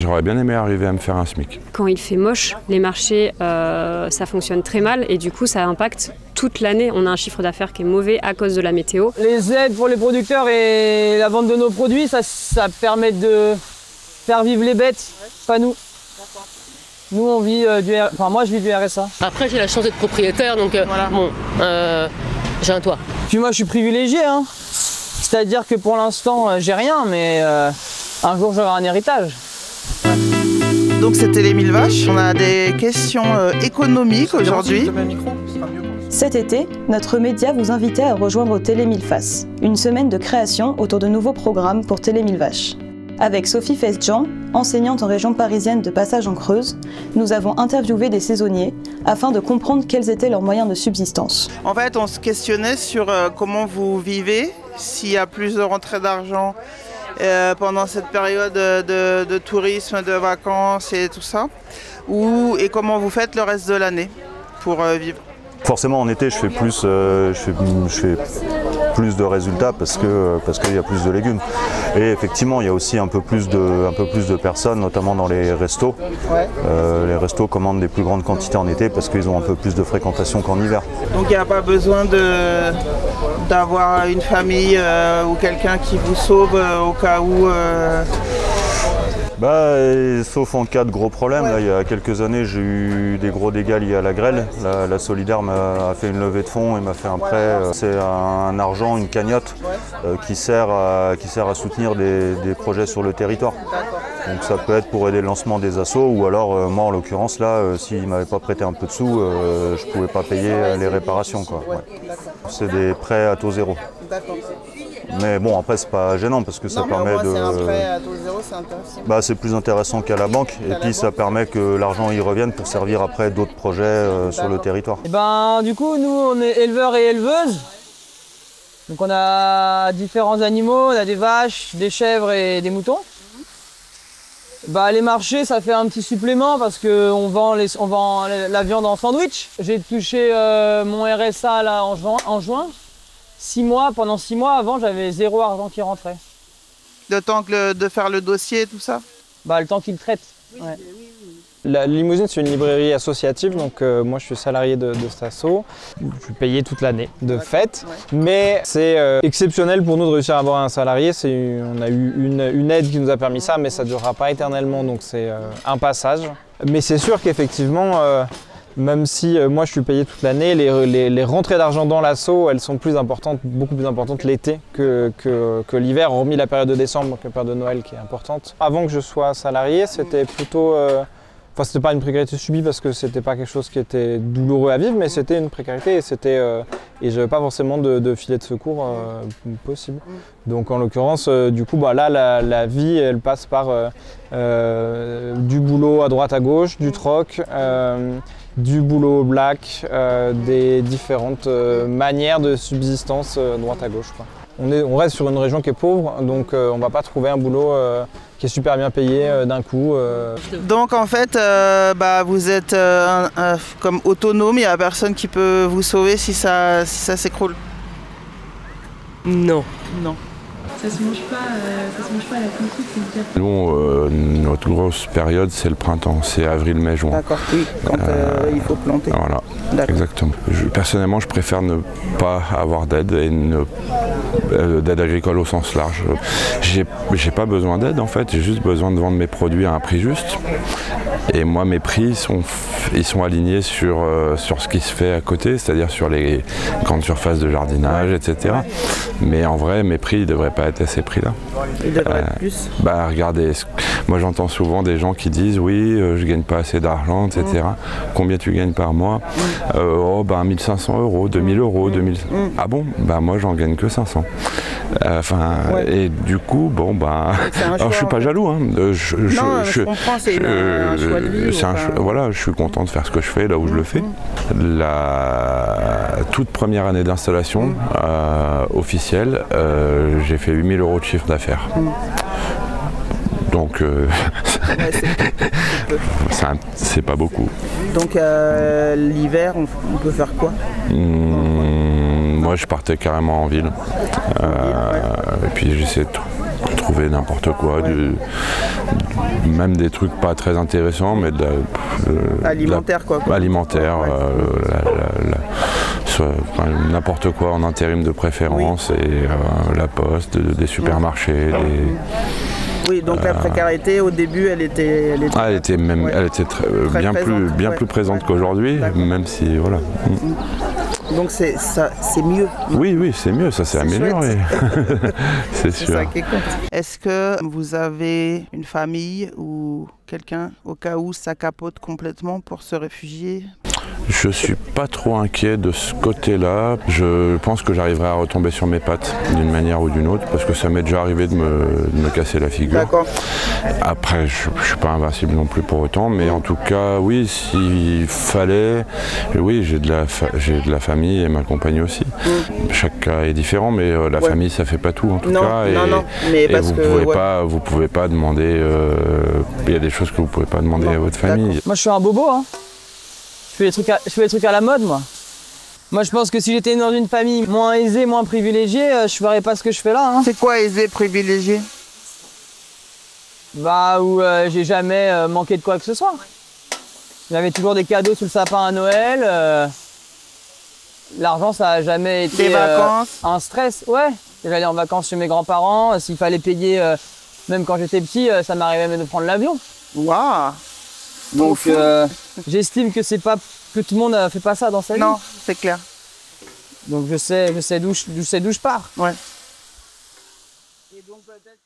J'aurais bien aimé arriver à me faire un SMIC. Quand il fait moche, les marchés, ça fonctionne très mal et du coup ça impacte toute l'année. On a un chiffre d'affaires qui est mauvais à cause de la météo. Les aides pour les producteurs et la vente de nos produits, ça permet de faire vivre les bêtes, pas nous. Nous on vit moi je vis du RSA. Après j'ai la chance d'être propriétaire donc voilà. Bon, j'ai un toit. Puis moi je suis privilégié, hein. C'est-à-dire que pour l'instant j'ai rien mais un jour j'aurai un héritage. Donc c'était les 1000 vaches. On a des questions économiques aujourd'hui. Cet été, notre média vous invitait à rejoindre Télé 1000 Faces, une semaine de création autour de nouveaux programmes pour Télé 1000 Vaches. Avec Sophie Festjean, enseignante en région parisienne de passage en Creuse, nous avons interviewé des saisonniers afin de comprendre quels étaient leurs moyens de subsistance. En fait, on se questionnait sur comment vous vivez, s'il y a plus de rentrée d'argent pendant cette période de tourisme, de vacances et tout ça, et comment vous faites le reste de l'année pour vivre. Forcément en été je fais plus de résultats parce qu'il y a plus de légumes. Et effectivement il y a aussi un peu plus de personnes, notamment dans les restos. Ouais. Les restos commandent des plus grandes quantités en été parce qu'ils ont un peu plus de fréquentation qu'en hiver. Donc il n'y a pas besoin d'avoir une famille ou quelqu'un qui vous sauve au cas où sauf en cas de gros problèmes. Là, il y a quelques années, j'ai eu des gros dégâts liés à la grêle. La Solidaire m'a fait une levée de fonds et m'a fait un prêt. C'est un argent, une cagnotte qui sert à soutenir des projets sur le territoire. Donc ça peut être pour aider le lancement des assos ou alors moi en l'occurrence là, s'il ne m'avait pas prêté un peu de sous, je ne pouvais pas payer les réparations, quoi. Ouais. C'est des prêts à taux zéro. Mais bon, après c'est pas gênant parce que ça permet de. C'est un prêt à taux zéro, c'est intéressant. C'est plus intéressant qu'à la banque et puis ça permet que l'argent y revienne pour servir après d'autres projets sur le territoire. Et du coup, nous on est éleveurs et éleveuses. Donc on a différents animaux, on a des vaches, des chèvres et des moutons. Les marchés, ça fait un petit supplément parce qu'on vend la viande en sandwich. J'ai touché mon RSA là en juin. 6 mois, pendant 6 mois avant, j'avais 0 argent qui rentrait. Le temps de faire le dossier et tout ça? Le temps qu'il traite. Oui, ouais. La Limousine, c'est une librairie associative, donc moi je suis salarié de cet asso. Je suis payé toute l'année de fait, mais c'est exceptionnel pour nous de réussir à avoir un salarié. On a eu une aide qui nous a permis ça, mais ça ne durera pas éternellement, donc c'est un passage. Mais c'est sûr qu'effectivement, même si moi je suis payé toute l'année, les rentrées d'argent dans l'asso, elles sont beaucoup plus importantes l'été que l'hiver, hormis la période de décembre, donc la période de Noël qui est importante. Avant que je sois salarié, c'était plutôt... c'était pas une précarité subie parce que c'était pas quelque chose qui était douloureux à vivre, mais c'était une précarité et j'avais pas forcément de filet de secours possible. Donc en l'occurrence, du coup, là, la vie, elle passe par du boulot à droite à gauche, du troc, du boulot au black, des différentes manières de subsistance droite à gauche, quoi. On reste sur une région qui est pauvre, donc on va pas trouver un boulot qui est super bien payé d'un coup. Donc en fait, vous êtes comme autonome, il n'y a personne qui peut vous sauver si ça s'écroule? Non. Non. Ça se mange pas à la cantine, c'est dire. Bon, notre grosse période, c'est le printemps, c'est avril, mai, juin. D'accord, oui, quand il faut planter. Voilà, exactement. Personnellement, je préfère ne pas avoir d'aide et d'aide agricole au sens large. J'ai pas besoin d'aide en fait, j'ai juste besoin de vendre mes produits à un prix juste. Et moi, mes prix, ils sont alignés sur ce qui se fait à côté, c'est-à-dire sur les grandes surfaces de jardinage, etc. Mais en vrai, mes prix ne devraient pas être à ces prix-là. Ils devraient être plus. Regardez, moi j'entends souvent des gens qui disent oui, je gagne pas assez d'argent, etc. Combien tu gagnes par mois? 1500 euros, 2000 euros, 2000. Ah bon? Moi j'en gagne que 500. Et du coup, alors je suis pas jaloux. Hein. Je comprends, c'est un choix de vie. Voilà, je suis content de faire ce que je fais là où je le fais. La toute première année d'installation officielle, j'ai fait 8000 euros de chiffre d'affaires. Donc, c'est pas beaucoup. Donc, l'hiver, on peut faire quoi? Moi, je partais carrément en ville. Et puis, j'essaie de trouver n'importe quoi, même des trucs pas très intéressants, mais alimentaire quoi. Alimentaire, n'importe quoi en intérim de préférence, et la poste, des supermarchés. Oui, donc la précarité au début, elle était bien plus présente qu'aujourd'hui, même si voilà. Donc c'est mieux. Oui, c'est mieux, ça s'est amélioré. C'est sûr. Ça qui compte. Est-ce que vous avez une famille ou quelqu'un au cas où ça capote complètement pour se réfugier? Je suis pas trop inquiet de ce côté-là. Je pense que j'arriverai à retomber sur mes pattes d'une manière ou d'une autre, parce que ça m'est déjà arrivé de me casser la figure. D'accord. Après, je suis pas invincible non plus pour autant, mais en tout cas, oui, s'il fallait, oui, j'ai de la famille et ma compagne aussi. Chaque cas est différent, mais la famille, ça fait pas tout en tout cas. Mais parce vous pouvez pas demander. Il y a des choses que vous pouvez pas demander à votre famille. Moi, je suis un bobo, hein. Je fais des trucs à la mode, moi. Moi, je pense que si j'étais dans une famille moins aisée, moins privilégiée, je ferais pas ce que je fais là. Hein. C'est quoi aisé, privilégié? Bah, où j'ai jamais manqué de quoi que ce soit. J'avais toujours des cadeaux sous le sapin à Noël. L'argent, ça a jamais été des vacances. Un stress. Ouais, j'allais en vacances chez mes grands-parents. S'il fallait payer, même quand j'étais petit, ça m'arrivait même de prendre l'avion. Waouh. Donc j'estime que c'est pas que tout le monde fait pas ça dans sa vie. Non, c'est clair. Donc je sais d'où je pars. Ouais. Et donc peut-être